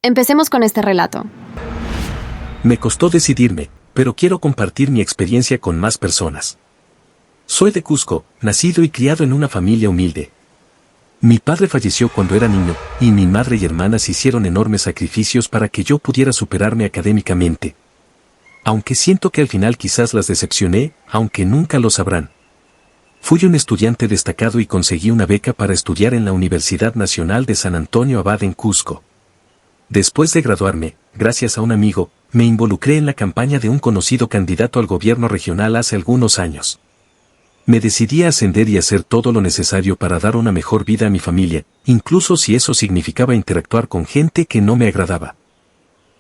Empecemos con este relato. Me costó decidirme, pero quiero compartir mi experiencia con más personas. Soy de Cusco, nacido y criado en una familia humilde. Mi padre falleció cuando era niño, y mi madre y hermanas hicieron enormes sacrificios para que yo pudiera superarme académicamente. Aunque siento que al final quizás las decepcioné, aunque nunca lo sabrán. Fui un estudiante destacado y conseguí una beca para estudiar en la Universidad Nacional de San Antonio Abad en Cusco. Después de graduarme, gracias a un amigo, me involucré en la campaña de un conocido candidato al gobierno regional hace algunos años. Me decidí a ascender y hacer todo lo necesario para dar una mejor vida a mi familia, incluso si eso significaba interactuar con gente que no me agradaba.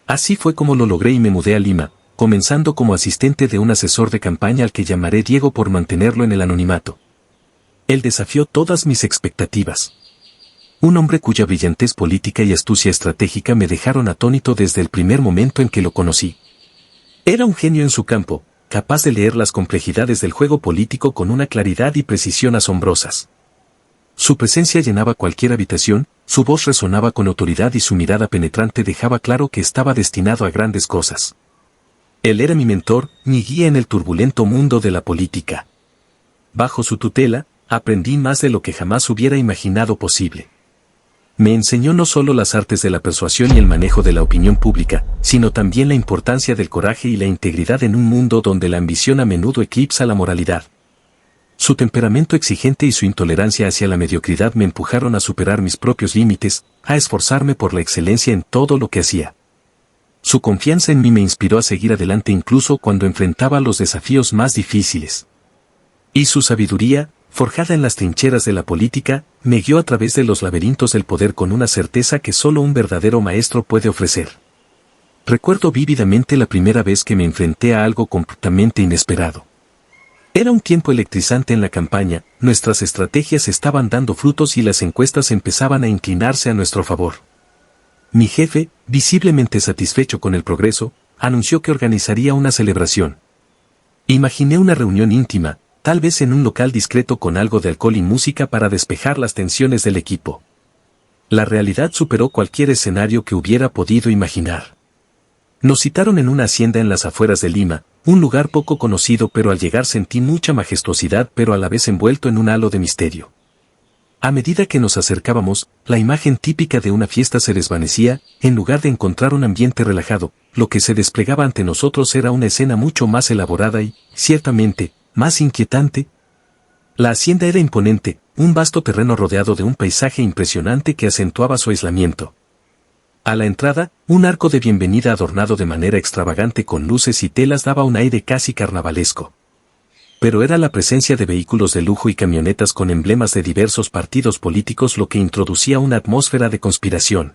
Así fue como lo logré y me mudé a Lima, comenzando como asistente de un asesor de campaña al que llamaré Diego por mantenerlo en el anonimato. Él desafió todas mis expectativas. Un hombre cuya brillantez política y astucia estratégica me dejaron atónito desde el primer momento en que lo conocí. Era un genio en su campo, capaz de leer las complejidades del juego político con una claridad y precisión asombrosas. Su presencia llenaba cualquier habitación, su voz resonaba con autoridad y su mirada penetrante dejaba claro que estaba destinado a grandes cosas. Él era mi mentor, mi guía en el turbulento mundo de la política. Bajo su tutela, aprendí más de lo que jamás hubiera imaginado posible. Me enseñó no solo las artes de la persuasión y el manejo de la opinión pública, sino también la importancia del coraje y la integridad en un mundo donde la ambición a menudo eclipsa la moralidad. Su temperamento exigente y su intolerancia hacia la mediocridad me empujaron a superar mis propios límites, a esforzarme por la excelencia en todo lo que hacía. Su confianza en mí me inspiró a seguir adelante incluso cuando enfrentaba los desafíos más difíciles. Y su sabiduría, forjada en las trincheras de la política, me guió a través de los laberintos del poder con una certeza que solo un verdadero maestro puede ofrecer. Recuerdo vívidamente la primera vez que me enfrenté a algo completamente inesperado. Era un tiempo electrizante en la campaña, nuestras estrategias estaban dando frutos y las encuestas empezaban a inclinarse a nuestro favor. Mi jefe, visiblemente satisfecho con el progreso, anunció que organizaría una celebración. Imaginé una reunión íntima, tal vez en un local discreto con algo de alcohol y música para despejar las tensiones del equipo. La realidad superó cualquier escenario que hubiera podido imaginar. Nos citaron en una hacienda en las afueras de Lima, un lugar poco conocido, pero al llegar sentí mucha majestuosidad pero a la vez envuelto en un halo de misterio. A medida que nos acercábamos, la imagen típica de una fiesta se desvanecía, en lugar de encontrar un ambiente relajado, lo que se desplegaba ante nosotros era una escena mucho más elaborada y, ciertamente, más inquietante. La hacienda era imponente, un vasto terreno rodeado de un paisaje impresionante que acentuaba su aislamiento. A la entrada, un arco de bienvenida adornado de manera extravagante con luces y telas daba un aire casi carnavalesco. Pero era la presencia de vehículos de lujo y camionetas con emblemas de diversos partidos políticos lo que introducía una atmósfera de conspiración.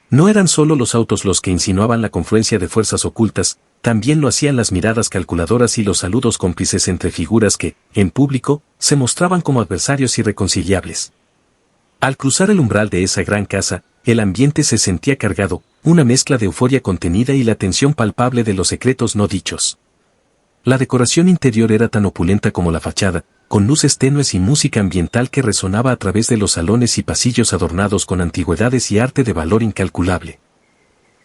No eran solo los autos los que insinuaban la confluencia de fuerzas ocultas, también lo hacían las miradas calculadoras y los saludos cómplices entre figuras que, en público, se mostraban como adversarios irreconciliables. Al cruzar el umbral de esa gran casa, el ambiente se sentía cargado, una mezcla de euforia contenida y la tensión palpable de los secretos no dichos. La decoración interior era tan opulenta como la fachada, con luces tenues y música ambiental que resonaba a través de los salones y pasillos adornados con antigüedades y arte de valor incalculable.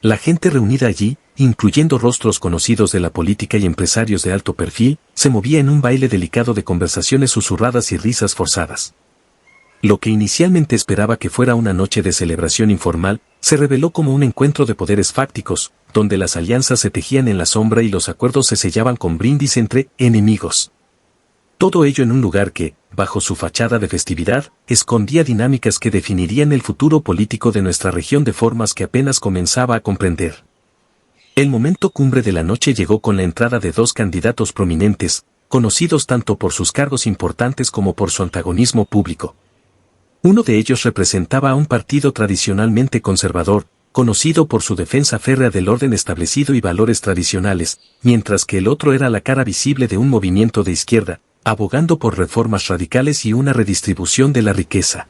La gente reunida allí, incluyendo rostros conocidos de la política y empresarios de alto perfil, se movía en un baile delicado de conversaciones susurradas y risas forzadas. Lo que inicialmente esperaba que fuera una noche de celebración informal, se reveló como un encuentro de poderes fácticos, donde las alianzas se tejían en la sombra y los acuerdos se sellaban con brindis entre enemigos. Todo ello en un lugar que, bajo su fachada de festividad, escondía dinámicas que definirían el futuro político de nuestra región de formas que apenas comenzaba a comprender. El momento cumbre de la noche llegó con la entrada de dos candidatos prominentes, conocidos tanto por sus cargos importantes como por su antagonismo público. Uno de ellos representaba a un partido tradicionalmente conservador, conocido por su defensa férrea del orden establecido y valores tradicionales, mientras que el otro era la cara visible de un movimiento de izquierda, abogando por reformas radicales y una redistribución de la riqueza.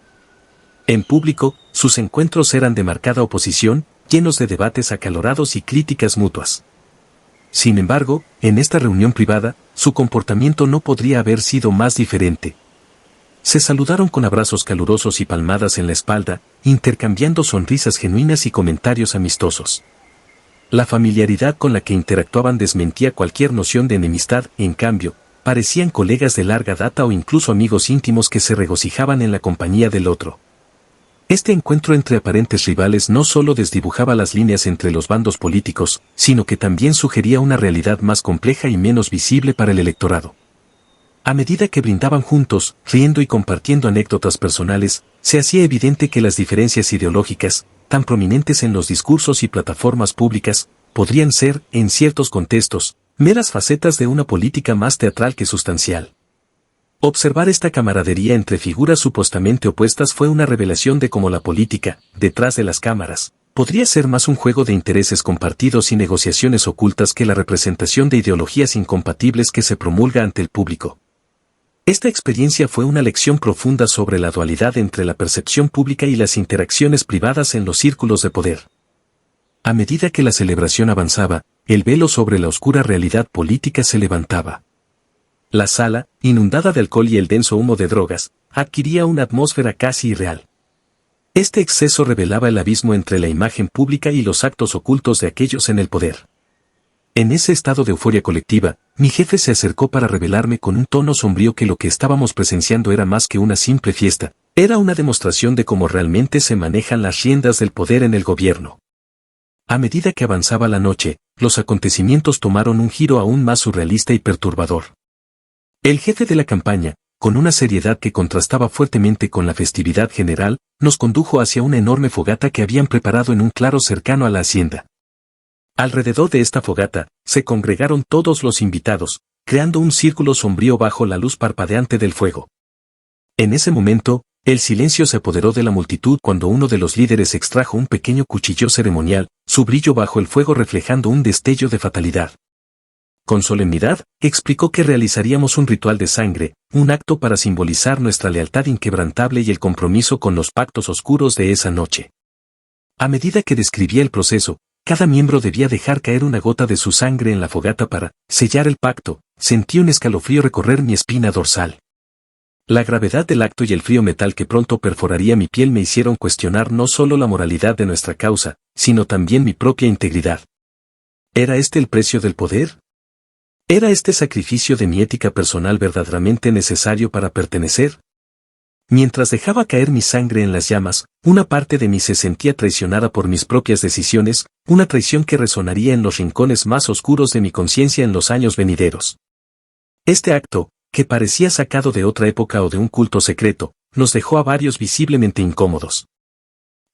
En público, sus encuentros eran de marcada oposición, llenos de debates acalorados y críticas mutuas. Sin embargo, en esta reunión privada, su comportamiento no podría haber sido más diferente. Se saludaron con abrazos calurosos y palmadas en la espalda, intercambiando sonrisas genuinas y comentarios amistosos. La familiaridad con la que interactuaban desmentía cualquier noción de enemistad, en cambio, parecían colegas de larga data o incluso amigos íntimos que se regocijaban en la compañía del otro. Este encuentro entre aparentes rivales no solo desdibujaba las líneas entre los bandos políticos, sino que también sugería una realidad más compleja y menos visible para el electorado. A medida que brindaban juntos, riendo y compartiendo anécdotas personales, se hacía evidente que las diferencias ideológicas, tan prominentes en los discursos y plataformas públicas, podrían ser, en ciertos contextos, meras facetas de una política más teatral que sustancial. Observar esta camaradería entre figuras supuestamente opuestas fue una revelación de cómo la política, detrás de las cámaras, podría ser más un juego de intereses compartidos y negociaciones ocultas que la representación de ideologías incompatibles que se promulga ante el público. Esta experiencia fue una lección profunda sobre la dualidad entre la percepción pública y las interacciones privadas en los círculos de poder. A medida que la celebración avanzaba, el velo sobre la oscura realidad política se levantaba. La sala, inundada de alcohol y el denso humo de drogas, adquiría una atmósfera casi irreal. Este exceso revelaba el abismo entre la imagen pública y los actos ocultos de aquellos en el poder. En ese estado de euforia colectiva, mi jefe se acercó para revelarme con un tono sombrío que lo que estábamos presenciando era más que una simple fiesta, era una demostración de cómo realmente se manejan las riendas del poder en el gobierno. A medida que avanzaba la noche, los acontecimientos tomaron un giro aún más surrealista y perturbador. El jefe de la campaña, con una seriedad que contrastaba fuertemente con la festividad general, nos condujo hacia una enorme fogata que habían preparado en un claro cercano a la hacienda. Alrededor de esta fogata, se congregaron todos los invitados, creando un círculo sombrío bajo la luz parpadeante del fuego. En ese momento, el silencio se apoderó de la multitud cuando uno de los líderes extrajo un pequeño cuchillo ceremonial, su brillo bajo el fuego reflejando un destello de fatalidad. Con solemnidad, explicó que realizaríamos un ritual de sangre, un acto para simbolizar nuestra lealtad inquebrantable y el compromiso con los pactos oscuros de esa noche. A medida que describía el proceso, cada miembro debía dejar caer una gota de su sangre en la fogata para sellar el pacto. Sentí un escalofrío recorrer mi espina dorsal. La gravedad del acto y el frío metal que pronto perforaría mi piel me hicieron cuestionar no solo la moralidad de nuestra causa, sino también mi propia integridad. ¿Era este el precio del poder? ¿Era este sacrificio de mi ética personal verdaderamente necesario para pertenecer? Mientras dejaba caer mi sangre en las llamas, una parte de mí se sentía traicionada por mis propias decisiones, una traición que resonaría en los rincones más oscuros de mi conciencia en los años venideros. Este acto, que parecía sacado de otra época o de un culto secreto, nos dejó a varios visiblemente incómodos.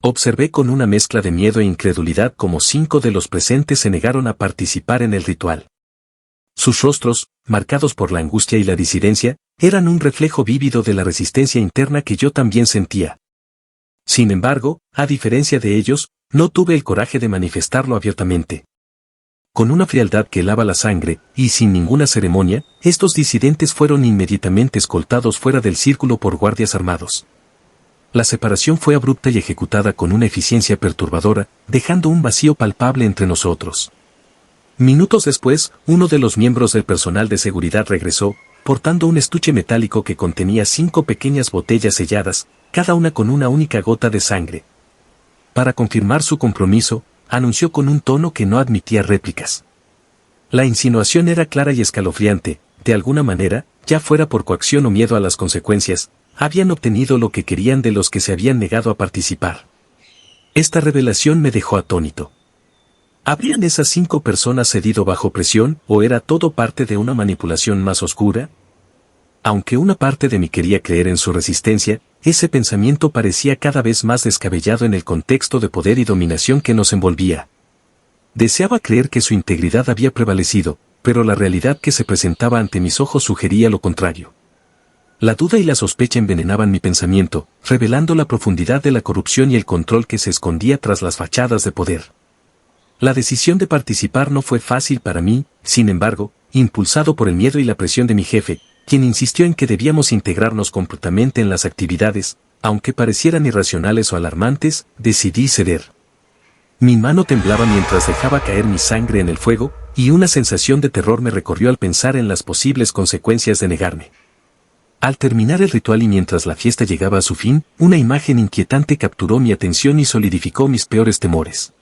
Observé con una mezcla de miedo e incredulidad cómo 5 de los presentes se negaron a participar en el ritual. Sus rostros, marcados por la angustia y la disidencia, eran un reflejo vívido de la resistencia interna que yo también sentía. Sin embargo, a diferencia de ellos, no tuve el coraje de manifestarlo abiertamente. Con una frialdad que helaba la sangre, y sin ninguna ceremonia, estos disidentes fueron inmediatamente escoltados fuera del círculo por guardias armados. La separación fue abrupta y ejecutada con una eficiencia perturbadora, dejando un vacío palpable entre nosotros. Minutos después, uno de los miembros del personal de seguridad regresó, portando un estuche metálico que contenía 5 pequeñas botellas selladas, cada una con una única gota de sangre. Para confirmar su compromiso, anunció con un tono que no admitía réplicas. La insinuación era clara y escalofriante, de alguna manera, ya fuera por coacción o miedo a las consecuencias, habían obtenido lo que querían de los que se habían negado a participar. Esta revelación me dejó atónito. ¿Habrían esas 5 personas cedido bajo presión, o era todo parte de una manipulación más oscura? Aunque una parte de mí quería creer en su resistencia, ese pensamiento parecía cada vez más descabellado en el contexto de poder y dominación que nos envolvía. Deseaba creer que su integridad había prevalecido, pero la realidad que se presentaba ante mis ojos sugería lo contrario. La duda y la sospecha envenenaban mi pensamiento, revelando la profundidad de la corrupción y el control que se escondía tras las fachadas de poder. La decisión de participar no fue fácil para mí, sin embargo, impulsado por el miedo y la presión de mi jefe, quien insistió en que debíamos integrarnos completamente en las actividades, aunque parecieran irracionales o alarmantes, decidí ceder. Mi mano temblaba mientras dejaba caer mi sangre en el fuego, y una sensación de terror me recorrió al pensar en las posibles consecuencias de negarme. Al terminar el ritual y mientras la fiesta llegaba a su fin, una imagen inquietante capturó mi atención y solidificó mis peores temores.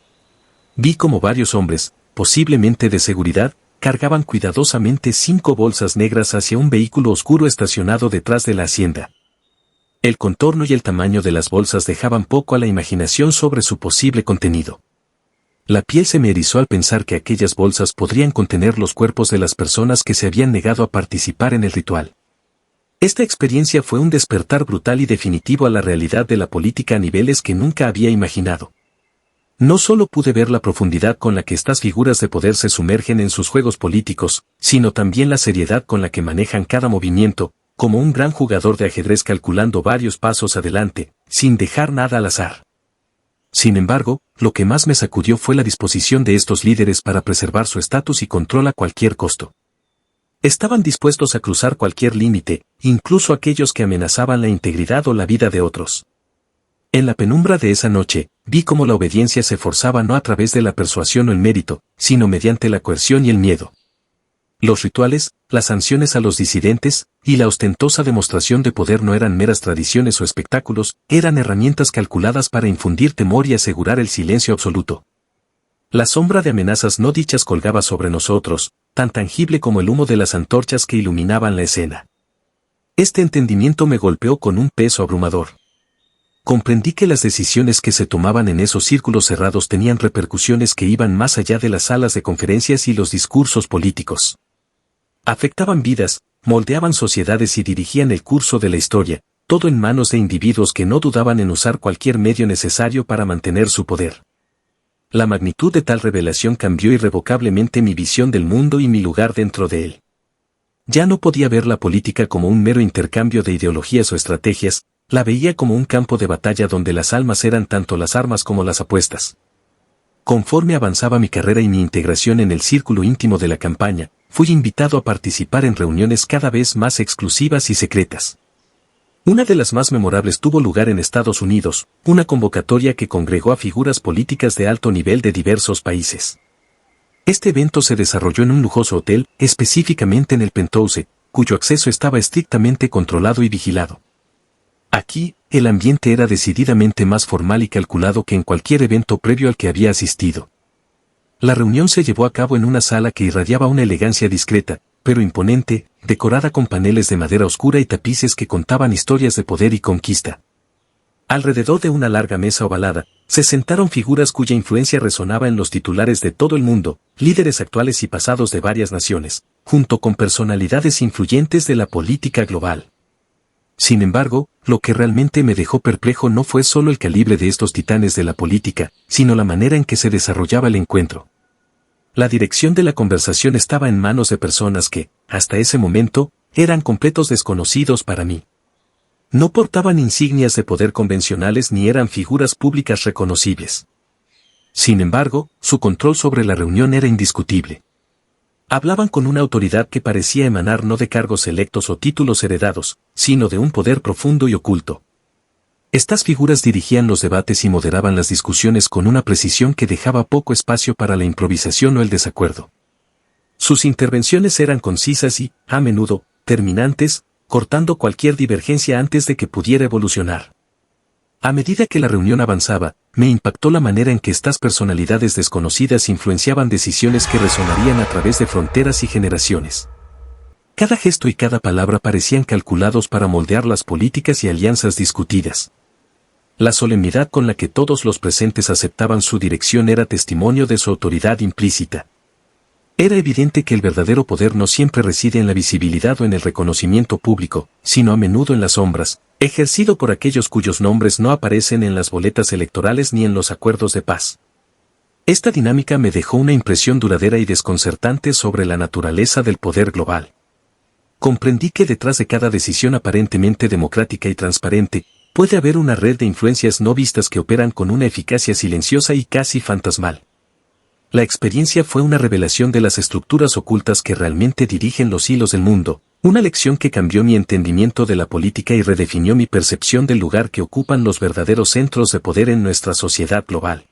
Vi como varios hombres, posiblemente de seguridad, cargaban cuidadosamente 5 bolsas negras hacia un vehículo oscuro estacionado detrás de la hacienda. El contorno y el tamaño de las bolsas dejaban poco a la imaginación sobre su posible contenido. La piel se me erizó al pensar que aquellas bolsas podrían contener los cuerpos de las personas que se habían negado a participar en el ritual. Esta experiencia fue un despertar brutal y definitivo a la realidad de la política a niveles que nunca había imaginado. No solo pude ver la profundidad con la que estas figuras de poder se sumergen en sus juegos políticos, sino también la seriedad con la que manejan cada movimiento, como un gran jugador de ajedrez calculando varios pasos adelante, sin dejar nada al azar. Sin embargo, lo que más me sacudió fue la disposición de estos líderes para preservar su estatus y control a cualquier costo. Estaban dispuestos a cruzar cualquier límite, incluso aquellos que amenazaban la integridad o la vida de otros. En la penumbra de esa noche, vi cómo la obediencia se forzaba no a través de la persuasión o el mérito, sino mediante la coerción y el miedo. Los rituales, las sanciones a los disidentes, y la ostentosa demostración de poder no eran meras tradiciones o espectáculos, eran herramientas calculadas para infundir temor y asegurar el silencio absoluto. La sombra de amenazas no dichas colgaba sobre nosotros, tan tangible como el humo de las antorchas que iluminaban la escena. Este entendimiento me golpeó con un peso abrumador. Comprendí que las decisiones que se tomaban en esos círculos cerrados tenían repercusiones que iban más allá de las salas de conferencias y los discursos políticos. Afectaban vidas, moldeaban sociedades y dirigían el curso de la historia, todo en manos de individuos que no dudaban en usar cualquier medio necesario para mantener su poder. La magnitud de tal revelación cambió irrevocablemente mi visión del mundo y mi lugar dentro de él. Ya no podía ver la política como un mero intercambio de ideologías o estrategias, la veía como un campo de batalla donde las almas eran tanto las armas como las apuestas. Conforme avanzaba mi carrera y mi integración en el círculo íntimo de la campaña, fui invitado a participar en reuniones cada vez más exclusivas y secretas. Una de las más memorables tuvo lugar en Estados Unidos, una convocatoria que congregó a figuras políticas de alto nivel de diversos países. Este evento se desarrolló en un lujoso hotel, específicamente en el Penthouse, cuyo acceso estaba estrictamente controlado y vigilado. Aquí, el ambiente era decididamente más formal y calculado que en cualquier evento previo al que había asistido. La reunión se llevó a cabo en una sala que irradiaba una elegancia discreta, pero imponente, decorada con paneles de madera oscura y tapices que contaban historias de poder y conquista. Alrededor de una larga mesa ovalada, se sentaron figuras cuya influencia resonaba en los titulares de todo el mundo, líderes actuales y pasados de varias naciones, junto con personalidades influyentes de la política global. Sin embargo, lo que realmente me dejó perplejo no fue solo el calibre de estos titanes de la política, sino la manera en que se desarrollaba el encuentro. La dirección de la conversación estaba en manos de personas que, hasta ese momento, eran completos desconocidos para mí. No portaban insignias de poder convencionales ni eran figuras públicas reconocibles. Sin embargo, su control sobre la reunión era indiscutible. Hablaban con una autoridad que parecía emanar no de cargos electos o títulos heredados, sino de un poder profundo y oculto. Estas figuras dirigían los debates y moderaban las discusiones con una precisión que dejaba poco espacio para la improvisación o el desacuerdo. Sus intervenciones eran concisas y, a menudo, terminantes, cortando cualquier divergencia antes de que pudiera evolucionar. A medida que la reunión avanzaba, me impactó la manera en que estas personalidades desconocidas influenciaban decisiones que resonarían a través de fronteras y generaciones. Cada gesto y cada palabra parecían calculados para moldear las políticas y alianzas discutidas. La solemnidad con la que todos los presentes aceptaban su dirección era testimonio de su autoridad implícita. Era evidente que el verdadero poder no siempre reside en la visibilidad o en el reconocimiento público, sino a menudo en las sombras, ejercido por aquellos cuyos nombres no aparecen en las boletas electorales ni en los acuerdos de paz. Esta dinámica me dejó una impresión duradera y desconcertante sobre la naturaleza del poder global. Comprendí que detrás de cada decisión aparentemente democrática y transparente, puede haber una red de influencias no vistas que operan con una eficacia silenciosa y casi fantasmal. La experiencia fue una revelación de las estructuras ocultas que realmente dirigen los hilos del mundo, una lección que cambió mi entendimiento de la política y redefinió mi percepción del lugar que ocupan los verdaderos centros de poder en nuestra sociedad global.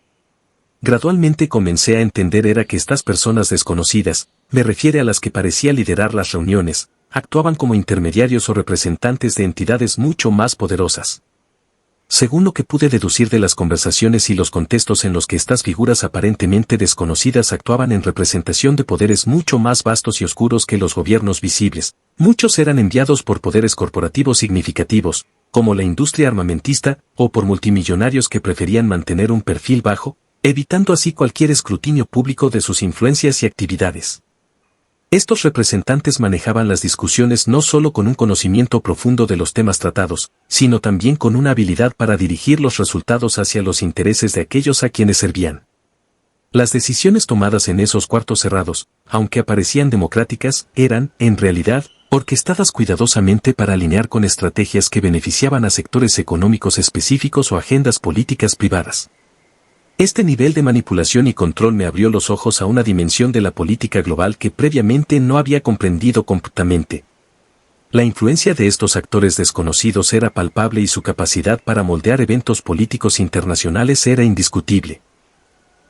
Gradualmente comencé a entender que estas personas desconocidas, me refiere a las que parecía liderar las reuniones, actuaban como intermediarios o representantes de entidades mucho más poderosas. Según lo que pude deducir de las conversaciones y los contextos en los que estas figuras aparentemente desconocidas actuaban en representación de poderes mucho más vastos y oscuros que los gobiernos visibles, muchos eran enviados por poderes corporativos significativos, como la industria armamentista, o por multimillonarios que preferían mantener un perfil bajo, evitando así cualquier escrutinio público de sus influencias y actividades. Estos representantes manejaban las discusiones no solo con un conocimiento profundo de los temas tratados, sino también con una habilidad para dirigir los resultados hacia los intereses de aquellos a quienes servían. Las decisiones tomadas en esos cuartos cerrados, aunque aparecían democráticas, eran, en realidad, orquestadas cuidadosamente para alinear con estrategias que beneficiaban a sectores económicos específicos o agendas políticas privadas. Este nivel de manipulación y control me abrió los ojos a una dimensión de la política global que previamente no había comprendido completamente. La influencia de estos actores desconocidos era palpable y su capacidad para moldear eventos políticos internacionales era indiscutible.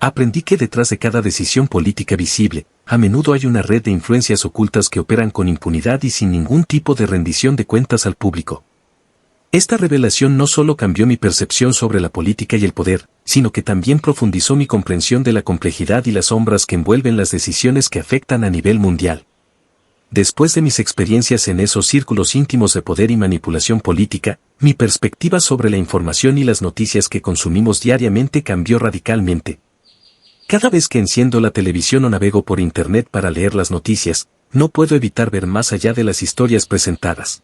Aprendí que detrás de cada decisión política visible, a menudo hay una red de influencias ocultas que operan con impunidad y sin ningún tipo de rendición de cuentas al público. Esta revelación no solo cambió mi percepción sobre la política y el poder, sino que también profundizó mi comprensión de la complejidad y las sombras que envuelven las decisiones que afectan a nivel mundial. Después de mis experiencias en esos círculos íntimos de poder y manipulación política, mi perspectiva sobre la información y las noticias que consumimos diariamente cambió radicalmente. Cada vez que enciendo la televisión o navego por Internet para leer las noticias, no puedo evitar ver más allá de las historias presentadas.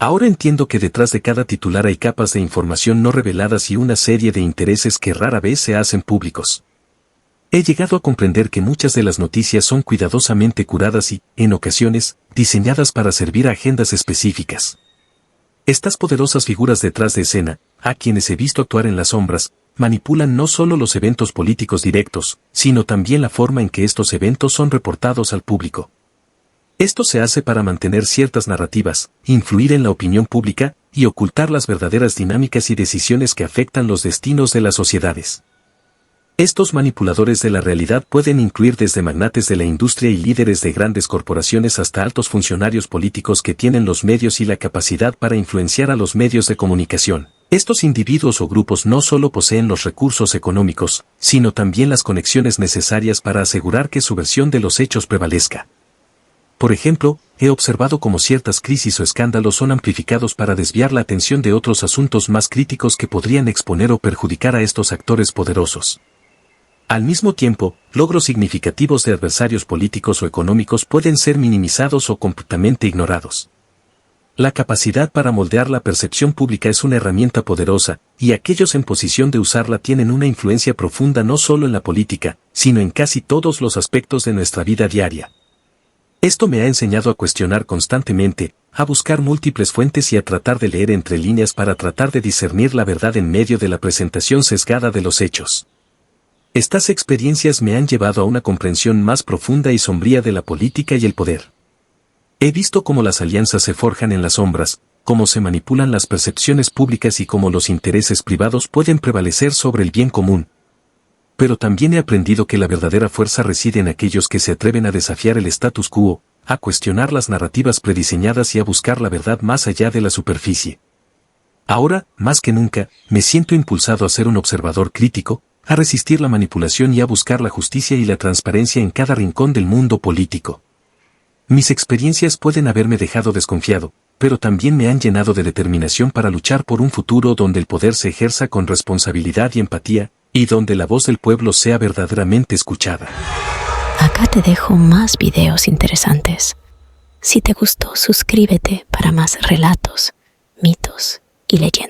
Ahora entiendo que detrás de cada titular hay capas de información no reveladas y una serie de intereses que rara vez se hacen públicos. He llegado a comprender que muchas de las noticias son cuidadosamente curadas y, en ocasiones, diseñadas para servir a agendas específicas. Estas poderosas figuras detrás de escena, a quienes he visto actuar en las sombras, manipulan no solo los eventos políticos directos, sino también la forma en que estos eventos son reportados al público. Esto se hace para mantener ciertas narrativas, influir en la opinión pública, y ocultar las verdaderas dinámicas y decisiones que afectan los destinos de las sociedades. Estos manipuladores de la realidad pueden incluir desde magnates de la industria y líderes de grandes corporaciones hasta altos funcionarios políticos que tienen los medios y la capacidad para influenciar a los medios de comunicación. Estos individuos o grupos no solo poseen los recursos económicos, sino también las conexiones necesarias para asegurar que su versión de los hechos prevalezca. Por ejemplo, he observado cómo ciertas crisis o escándalos son amplificados para desviar la atención de otros asuntos más críticos que podrían exponer o perjudicar a estos actores poderosos. Al mismo tiempo, logros significativos de adversarios políticos o económicos pueden ser minimizados o completamente ignorados. La capacidad para moldear la percepción pública es una herramienta poderosa, y aquellos en posición de usarla tienen una influencia profunda no solo en la política, sino en casi todos los aspectos de nuestra vida diaria. Esto me ha enseñado a cuestionar constantemente, a buscar múltiples fuentes y a tratar de leer entre líneas para tratar de discernir la verdad en medio de la presentación sesgada de los hechos. Estas experiencias me han llevado a una comprensión más profunda y sombría de la política y el poder. He visto cómo las alianzas se forjan en las sombras, cómo se manipulan las percepciones públicas y cómo los intereses privados pueden prevalecer sobre el bien común. Pero también he aprendido que la verdadera fuerza reside en aquellos que se atreven a desafiar el status quo, a cuestionar las narrativas prediseñadas y a buscar la verdad más allá de la superficie. Ahora, más que nunca, me siento impulsado a ser un observador crítico, a resistir la manipulación y a buscar la justicia y la transparencia en cada rincón del mundo político. Mis experiencias pueden haberme dejado desconfiado, pero también me han llenado de determinación para luchar por un futuro donde el poder se ejerza con responsabilidad y empatía, y donde la voz del pueblo sea verdaderamente escuchada. Acá te dejo más videos interesantes. Si te gustó, suscríbete para más relatos, mitos y leyendas.